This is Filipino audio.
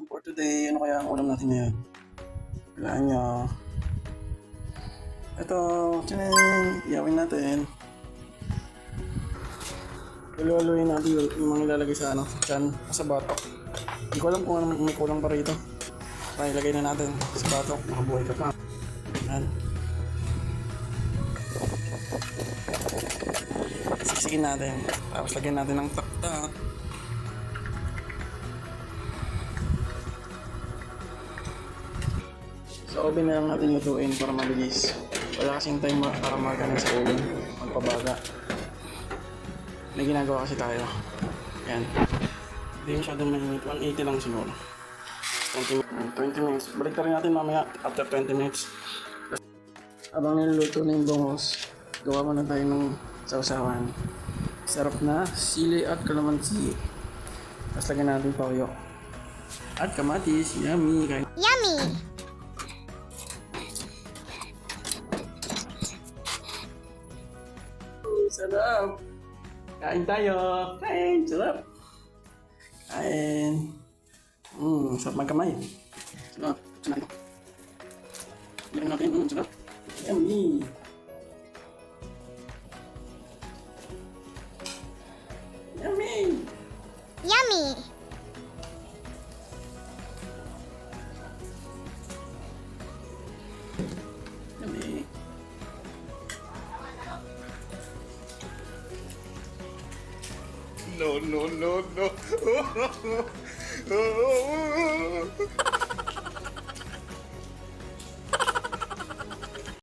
for today. Ano kaya ang ulam natin ngayon? Wala nyo. Ito, tiyang, iyawin natin. Luluin natin yung mga ilalagay sa dyan, sa batok. Hindi ko alam kung ano may kulang pa rito. Kaya ilagay na natin sa batok, makabuhay ka pa. Yan. Siksikin natin. Tapos lagyan natin ng taktak. Sa oven na lang natin lutuin para mabilis. Wala kasing time para magana sa oven. Magpabaga. May ginagawa kasi tayo. Yan. Hindi masyadong mainit. 180 lang siguro. 20 minutes. Balik rin natin mamaya after 20 minutes. Habang niluluto na yung bungos, gawa muna tayo ng sausawan. Sarap na sili at kalamansi. Tapos lagyan natin toyo. At kamatis. Yummy! Yummy! Sarap! Kain tayo! Kain! Sarap! Kain! Sarap magkamay. Sarap! Sarap! Lagyan natin. Sarap! Yummy! Yummy! Yummy! Yummy! No, no, no, no.